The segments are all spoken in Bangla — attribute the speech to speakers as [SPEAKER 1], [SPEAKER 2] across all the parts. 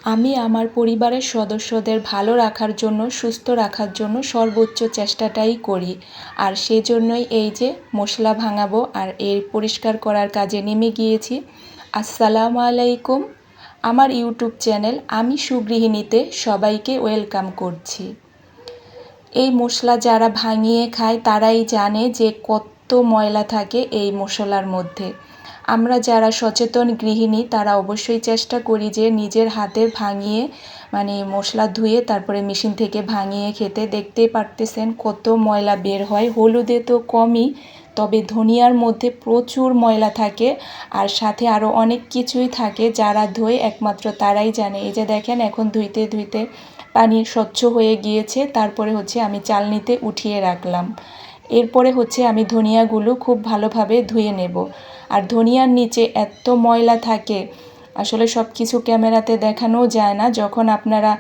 [SPEAKER 1] আমি আমার পরিবারের সদস্যদের ভালো রাখার জন্য, সুস্থ রাখার জন্য সর্বোচ্চ চেষ্টাটাই করি। আর সেজন্যই এই যে মশলা ভাঙাবো আর এর পরিষ্কার করার কাজে নেমে গিয়েছি। আসসালামু আলাইকুম। আমার ইউটিউব চ্যানেল আমি সুগৃহিণীতে সবাইকে ওয়েলকাম করছি। এই মশলা যারা ভাঙিয়ে খায় তারাই জানে যে কত ময়লা থাকে এই মশলার মধ্যে। আমরা যারা সচেতন গৃহিণী তারা অবশ্যই চেষ্টা করি যে নিজের হাতে ভাঙিয়ে মশলা ধুয়ে তারপরে মেশিন থেকে ভাঙিয়ে খেতে। দেখতেই পারতেছেন কত ময়লা বের হয়। হলুদে তো কমই, তবে ধনিয়ার মধ্যে প্রচুর ময়লা থাকে আর সাথে আরও অনেক কিছুই থাকে, যারা ধোয় একমাত্র তারাই জানে। এই যে দেখেন এখন ধুইতে ধুইতে পানি স্বচ্ছ হয়ে গিয়েছে। তারপরে আমি চালনিতে উঠিয়ে রাখলাম। এরপরে আমি ধনিয়াগুলো খুব ভালোভাবে ধুয়ে নেব। আর ধনিয়ার নিচে এত ময়লা থাকে, আসলে সব কিছু ক্যামেরাতে দেখানোও যায় না। যখন আপনারা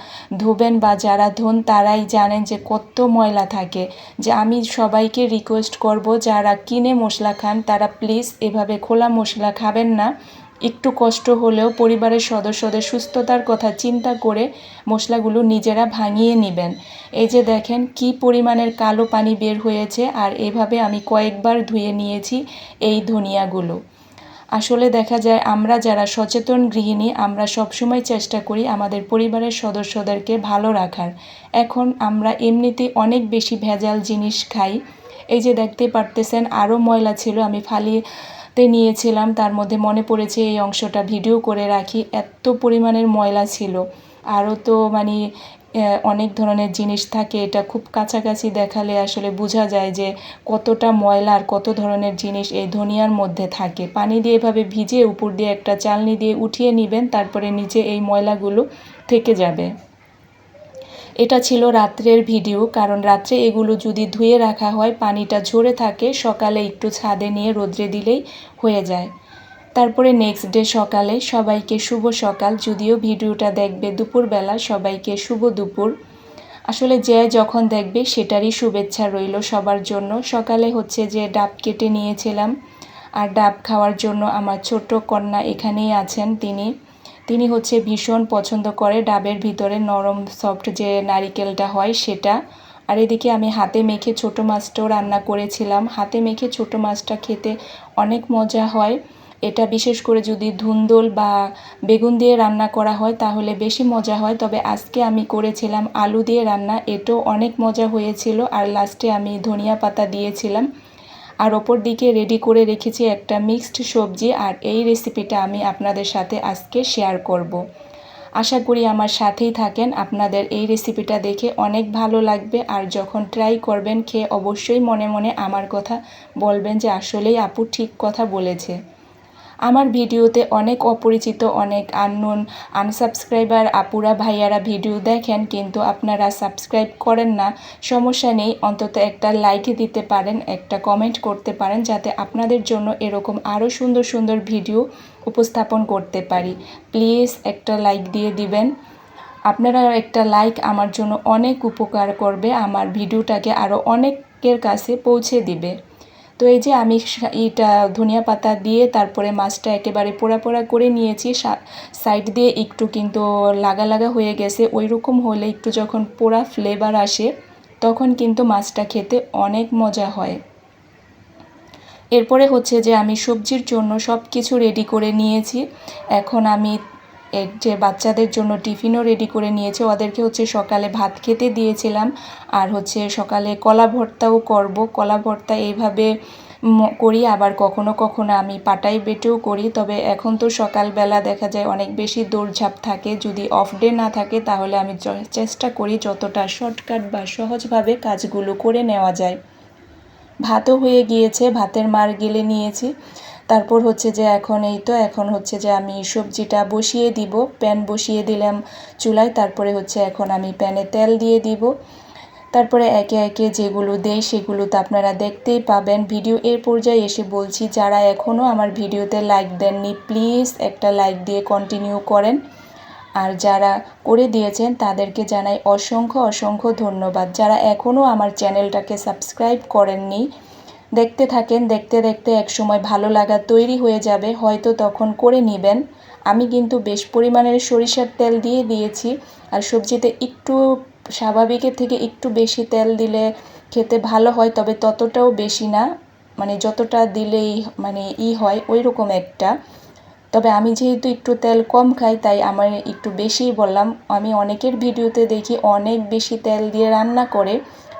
[SPEAKER 1] ধোবেন বা যারা ধোন তারাই জানেন যে কত ময়লা থাকে। যে আমি সবাইকে রিকোয়েস্ট করব, যারা কিনে মশলা খান তারা প্লিজ এভাবে খোলা মশলা খাবেন না। একটু কষ্ট হলেও পরিবারের সদস্যদের সুস্থতার কথা চিন্তা করে মশলাগুলো নিজেরা ভাঙিয়ে নেবেন। এই যে দেখেন কি পরিমাণের কালো পানি বের হয়েছে, আর এভাবে আমি কয়েকবার ধুয়ে নিয়েছি এই ধনিয়াগুলো। আসলে দেখা যায় আমরা যারা সচেতন গৃহিণী আমরা সবসময় চেষ্টা করি আমাদের পরিবারের সদস্যদেরকে ভালো রাখার। এখন আমরা এমনিতেই অনেক বেশি ভেজাল জিনিস খাই। এই যে দেখতে পারতেছেন আরও ময়লা ছিল, আমি ফালিতে নিয়েছিলাম, তার মধ্যে মনে পড়েছে এই অংশটা ভিডিও করে রাখি। এত পরিমাণের ময়লা ছিল। আরও তো অনেক ধরনের জিনিস থাকে, এটা খুব কাছাকাছি দেখালে আসলে বোঝা যায় যে কতটা ময়লা আর কত ধরনের জিনিস এই ধনিয়ার মধ্যে থাকে। পানি দিয়ে এভাবে ভিজিয়ে উপর দিয়ে একটা চালনি দিয়ে উঠিয়ে নেবেন, তারপরে নিচে এই ময়লাগুলো থেকে যাবে। এটা ছিল রাত্রের ভিডিও, কারণ রাত্রে এগুলো যদি ধুয়ে রাখা হয় পানিটা ঝরে থাকে, সকালে একটু ছাদে নিয়ে রোদ্রে দিলেই হয়ে যায়। তারপরে নেক্সট ডে সকালে সবাইকে শুভ সকাল। যদিও ভিডিওটা দেখবে দুপুরবেলা, সবাইকে শুভ দুপুর। আসলে যে যখন দেখবে সেটারই শুভেচ্ছা রইল সবার জন্য। সকালে যে ডাব কেটে নিয়েছিলাম, আর ডাব খাওয়ার জন্য আমার ছোট্ট কন্যা এখানেই আছেন। তিনি ভীষণ পছন্দ করে ডাবের ভিতরে নরম সফট যে নারিকেলটা হয় সেটা। আর এদিকে আমি হাতে মেখে ছোটো মাছটাও রান্না করেছিলাম। হাতে মেখে ছোটো মাছটা খেতে অনেক মজা হয়। এটা বিশেষ করে যদি ধুন্দল বা বেগুন দিয়ে রান্না করা হয় তাহলে বেশি মজা হয়। তবে আজকে আমি করেছিলাম আলু দিয়ে রান্না, এটাও অনেক মজা হয়েছিল। আর লাস্টে আমি ধনিয়া পাতা দিয়েছিলাম। আর ওপর দিকে রেডি করে রেখেছি একটা মিক্সড সবজি। আর এই রেসিপিটা আমি আপনাদের সাথে আজকে শেয়ার করব। আশা করি আমার সাথেই থাকেন। আপনাদের এই রেসিপিটা দেখে অনেক ভালো লাগবে। আর যখন ট্রাই করবেন খেয়ে অবশ্যই মনে মনে আমার কথা বলবেন যে আসলেই আপু ঠিক কথা বলেছে। আমার ভিডিওতে অনেক অপরিচিত, অনেক আনসাবস্ক্রাইবার আপুরা ভাইয়ারা ভিডিও দেখেন, কিন্তু আপনারা সাবস্ক্রাইব করেন না। সমস্যা নেই, অন্তত একটা লাইক দিতে পারেন, একটা কমেন্ট করতে পারেন, যাতে আপনাদের জন্য এরকম আরও সুন্দর সুন্দর ভিডিও উপস্থাপন করতে পারি। প্লিজ একটা লাইক দিয়ে দিবেন। আপনারা একটা লাইক আমার জন্য অনেক উপকার করবে, আমার ভিডিওটাকে আরও অনেকের কাছে পৌঁছে দিবে। তো এই যে আমি এটা ধনিয়া পাতা দিয়ে তারপরে মাছটা একেবারে পোড়া পোড়া করে নিয়েছি। সাইড দিয়ে একটু কিন্তু লাগা লাগা হয়ে গেছে। ওই রকম হলে একটু যখন পোড়া ফ্লেভার আসে তখন কিন্তু মাছটা খেতে অনেক মজা হয়। এরপরে যে আমি সবজির জন্য সব কিছু রেডি করে নিয়েছি। এখন আমি যে বাচ্চাদের জন্য টিফিনও রেডি করে নিয়েছি। ওদেরকে সকালে ভাত খেতে দিয়েছিলাম। আর সকালে কলা ভর্তাও করব। কলা ভর্তা এইভাবে করি, আবার কখনো কখনো আমি পাটাই বেটেও করি। তবে এখন তো সকালবেলা দেখা যায় অনেক বেশি দৌড়ঝাঁপ থাকে, যদি অফ ডে না থাকে তাহলে আমি চেষ্টা করি যতটা শর্টকাট বা সহজভাবে কাজগুলো করে নেওয়া যায়। ভাতও হয়ে গিয়েছে, ভাতের মার গেলে নিয়েছি। তারপর যে এখন এখন যে আমি সবজিটা বসিয়ে দিব। প্যান বসিয়ে দিলাম চুলায়। তারপরে এখন আমি প্যানে তেল দিয়ে দিব। তারপরে একে একে যেগুলো দেই সেগুলো তো আপনারা দেখতেই পাবেন। ভিডিও এর পর্যায়ে এসে বলছি, যারা এখনও আমার ভিডিওতে লাইক দেননি প্লিজ একটা লাইক দিয়ে কন্টিনিউ করেন। আর যারা করে দিয়েছেন তাদেরকে জানাই অসংখ্য অসংখ্য ধন্যবাদ। যারা এখনও আমার চ্যানেলটাকে সাবস্ক্রাইব করেননি দেখতে থাকেন, দেখতে দেখতে একসময় ভালো লাগা তৈরি হয়ে যাবে, হয়তো তখন করে নেবেন। আমি কিন্তু বেশ পরিমাণের সরিষার তেল দিয়ে দিয়েছি। আর সবজিতে একটু স্বাভাবিকের থেকে একটু বেশি তেল দিলে খেতে ভালো হয়, তবে ততটাও বেশি না, মানে যতটা দিলেই মানে হয় ওই রকম একটা। তবে আমি যেহেতু একটু তেল কম খাই তাই আমার একটু বেশিই বললাম। আমি অনেকের ভিডিওতে দেখি অনেক বেশি তেল দিয়ে রান্না করে।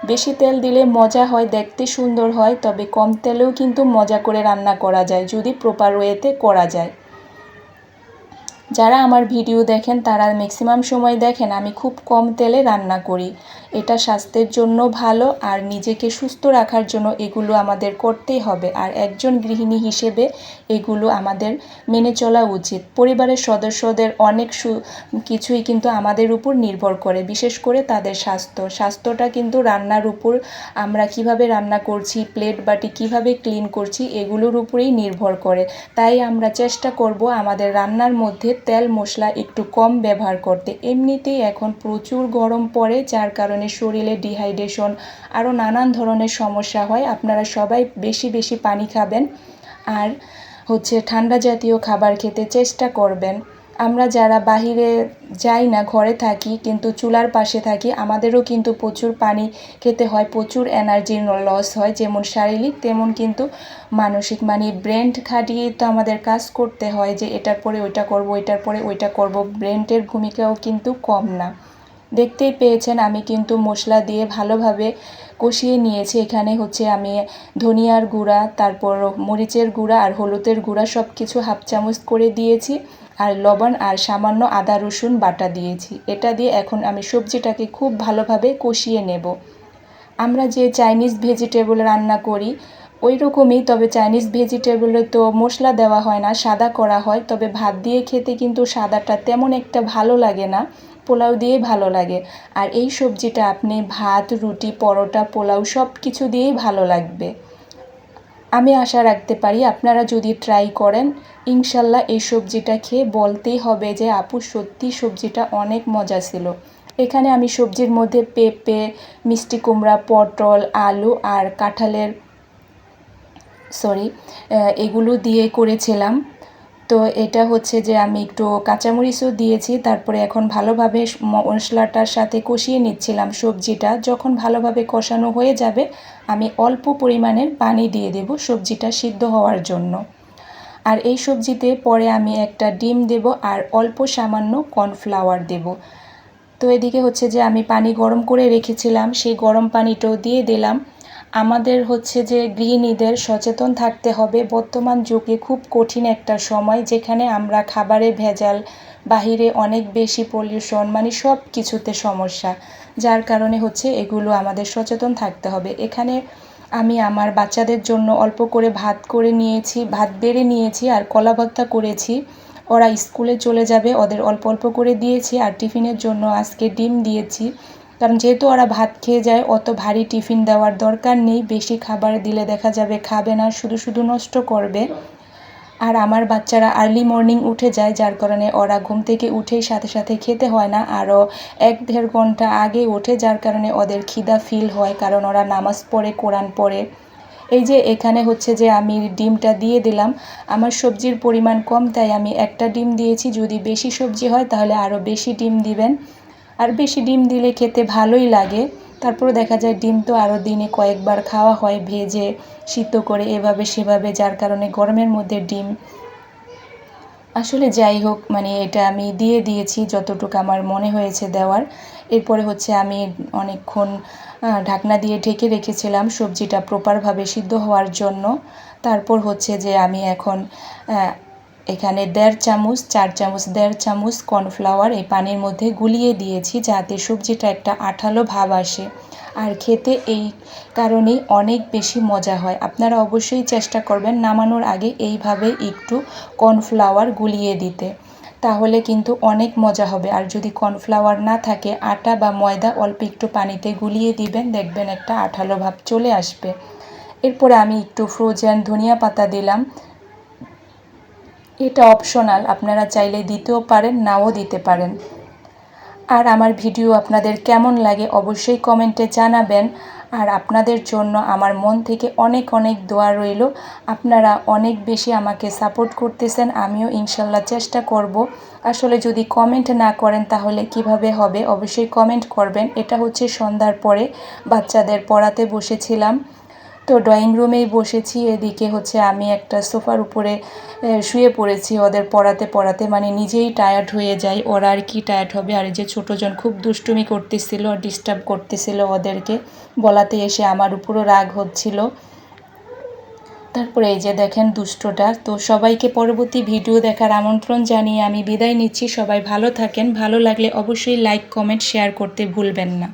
[SPEAKER 1] বেশি তেল দিলে মজা হয়, দেখতে সুন্দর হয়, তবে কম তেলেও কিন্তু মজা করে রান্না করা যায় যদি প্রপার ওয়েতে করা যায়। যারা আমার ভিডিও দেখেন তারা ম্যাক্সিমাম সময় দেখেন আমি খুব কম তেলে রান্না করি। এটা স্বাস্থ্যের জন্য ভালো, আর নিজেকে সুস্থ রাখার জন্য এগুলো আমাদের করতেই হবে। আর একজন গৃহিণী হিসেবে এগুলো আমাদের মেনে চলা উচিত। পরিবারের সদস্যদের অনেক কিছুই কিন্তু আমাদের উপর নির্ভর করে, বিশেষ করে তাদের স্বাস্থ্যটা কিন্তু রান্নার উপর, আমরা কিভাবে রান্না করছি, প্লেট বাটি কিভাবে ক্লিন করছি এগুলোর উপরেই নির্ভর করে। তাই আমরা চেষ্টা করব আমাদের রান্নার মধ্যে তেল মশলা একটু কম ব্যবহার করতে। এমনিতেই এখন প্রচুর গরম পড়ে, যার কারণে শরীরে ডিহাইড্রেশন আরও নানান ধরনের সমস্যা হয়। আপনারা সবাই বেশি বেশি পানি খাবেন আর ঠান্ডা জাতীয় খাবার খেতে চেষ্টা করবেন। আমরা যারা বাহিরে যাই না, ঘরে থাকি কিন্তু চুলার পাশে থাকি, আমাদেরও কিন্তু প্রচুর পানি খেতে হয়, প্রচুর এনার্জির লস হয়, যেমন শারীরিক তেমন কিন্তু মানসিক, মানে ব্রেন খাটিয়ে তো আমাদের কাজ করতে হয়, যে এটার পরে ওইটা করব, ওইটার পরে ওইটা করব। ব্রেনের ভূমিকাও কিন্তু কম না। দেখতেই পেয়েছেন আমি কিন্তু মশলা দিয়ে ভালোভাবে কষিয়ে নিয়েছি। এখানে আমি ধনিয়ার গুঁড়া, তারপর মরিচের গুঁড়া আর হলুদের গুঁড়া সব কিছু হাফ চামচ করে দিয়েছি, আর লবণ আর সামান্য আদা রসুন বাটা দিয়েছি। এটা দিয়ে এখন আমি সবজিটাকে খুব ভালোভাবে কষিয়ে নেব। আমরা যে চাইনিজ ভেজিটেবল রান্না করি ওই রকমই, তবে চাইনিজ ভেজিটেবলে তো মশলা দেওয়া হয় না, সাদা করা হয়। তবে ভাত দিয়ে খেতে কিন্তু সাদাটা তেমন একটা ভালো লাগে না, পোলাও দিয়ে ভালো লাগে। আর এই সবজিটা আপনি ভাত, রুটি, পরোটা, পোলাও সব কিছু দিয়েই ভালো লাগবে। আমি আশা রাখতে পারি আপনারা যদি ট্রাই করেন, ইনশাল্লাহ এই সবজিটা খেয়ে বলতেই হবে যে আপু সত্যি সবজিটা অনেক মজা ছিল। এখানে আমি সবজির মধ্যে পেঁপে, মিষ্টি কুমড়া, পটল, আলু আর কাঁঠালের এগুলো দিয়ে করেছিলাম। তো এটা আমি একটু কাঁচামরিচও দিয়েছি। তারপরে এখন ভালোভাবে মশলাটার সাথে কষিয়ে নিচ্ছিলাম সবজিটা। যখন ভালোভাবে কষানো হয়ে যাবে আমি অল্প পরিমাণের পানি দিয়ে দেব সবজিটা সিদ্ধ হওয়ার জন্য। আর এই সবজিতে পরে আমি একটা ডিম দেব আর অল্প সামান্য কর্নফ্লাওয়ার দেব। তো এদিকে আমি পানি গরম করে রেখেছিলাম, সেই গরম পানিটাও দিয়ে দিলাম। আমাদের গৃহিণীদের সচেতন থাকতে হবে। বর্তমান যুগে খুব কঠিন একটা সময়, যেখানে আমরা খাবারে ভেজাল, বাহিরে অনেক বেশি পলিউশন, মানে সব কিছুতে সমস্যা, যার কারণে এগুলো আমাদের সচেতন থাকতে হবে। এখানে আমি আমার বাচ্চাদের জন্য অল্প করে ভাত বেড়ে নিয়েছি আর কলা ভর্তা করেছি। ওরা স্কুলে চলে যাবে, ওদের অল্প অল্প করে দিয়েছি। আর টিফিনের জন্য আজকে ডিম দিয়েছি, কারণ যেহেতু ওরা ভাত খেয়ে যায়, অত ভারী টিফিন দেওয়ার দরকার নেই। বেশি খাবার দিলে দেখা যাবে খাবে না, শুধু শুধু নষ্ট করবে। আর আমার বাচ্চারা আর্লি মর্নিং উঠে যায়, যার কারণে ওরা ঘুম থেকে উঠেই সাথে সাথে খেতে হয় না, আরও 1-1.5 ঘন্টা আগে ওঠে, যার কারণে ওদের খিদা ফিল হয়, কারণ ওরা নামাজ পড়ে, কোরআন পড়ে। এই যে এখানে আমি ডিমটা দিয়ে দিলাম। আমার সবজির পরিমাণ কম তাই আমি একটা ডিম দিয়েছি, যদি বেশি সবজি হয় তাহলে আরও বেশি ডিম দিবেন। আর বেশি ডিম দিলে খেতে ভালোই লাগে। তারপরে দেখা যায় ডিম তো আরও দিনে কয়েকবার খাওয়া হয়, ভেজে সিদ্ধ করে এভাবে সেভাবে, যার কারণে গরমের মধ্যে ডিম আসলে যাই হোক, মানে এটা আমি দিয়ে দিয়েছি যতটুকু আমার মনে হয়েছে দেওয়ার। এরপরে আমি অনেকক্ষণ ঢাকনা দিয়ে ঢেকে রেখেছিলাম সবজিটা প্রপারভাবে সিদ্ধ হওয়ার জন্য। তারপর আমি এখন এখানে 1.5 চামচ কর্নফ্লাওয়ার এই পানির মধ্যে গুলিয়ে দিয়েছি, যাতে সবজিটা একটা আঠালো ভাব আসে। আর খেতে এই কারণেই অনেক বেশি মজা হয়। আপনারা অবশ্যই চেষ্টা করবেন নামানোর আগে এইভাবে একটু কর্নফ্লাওয়ার গুলিয়ে দিতে, তাহলে কিন্তু অনেক মজা হবে। আর যদি কর্নফ্লাওয়ার না থাকে, আটা বা ময়দা অল্প একটু পানিতে গুলিয়ে দিবেন, দেখবেন একটা আঠালো ভাব চলে আসবে। এরপরে আমি একটু ফ্রোজেন ধনিয়া পাতা দিলাম। এটা অপশনাল, আপনারা চাইলে দিতেও পারেন, নাও দিতে পারেন। আর আমার ভিডিও আপনাদের কেমন লাগে অবশ্যই কমেন্টে জানাবেন। আর আপনাদের জন্য আমার মন থেকে অনেক অনেক দোয়া রইল। আপনারা অনেক বেশি আমাকে সাপোর্ট করতেছেন, আমিও ইনশাল্লাহ চেষ্টা করব। আসলে যদি কমেন্ট না করেন তাহলে কিভাবে হবে, অবশ্যই কমেন্ট করবেন। এটা হচ্ছে সন্ধ্যার পরে বাচ্চাদের পড়াতে বসেছিলাম, তো ড্রয়িং রুমেই বসেছি। এদিকে হচ্ছে আমি একটা সোফার উপরে শুয়ে পড়েছি ওদের পড়াতে পড়াতে, মানে নিজেই টায়ার্ড হয়ে যাই, ওরা আর কি টায়ার্ড হবে। আর এই যে ছোটোজন খুব দুষ্টুমি করতেছিল, ডিস্টার্ব করতেছিল ওদেরকে, বলাতে এসে আমার উপরও রাগ হচ্ছিল। তারপরে এই যে দেখেন দুষ্টটা। তো সবাইকে পরবর্তী ভিডিও দেখার আমন্ত্রণ জানিয়ে আমি বিদায় নিচ্ছি। সবাই ভালো থাকেন, ভালো লাগলে অবশ্যই লাইক কমেন্ট শেয়ার করতে ভুলবেন না।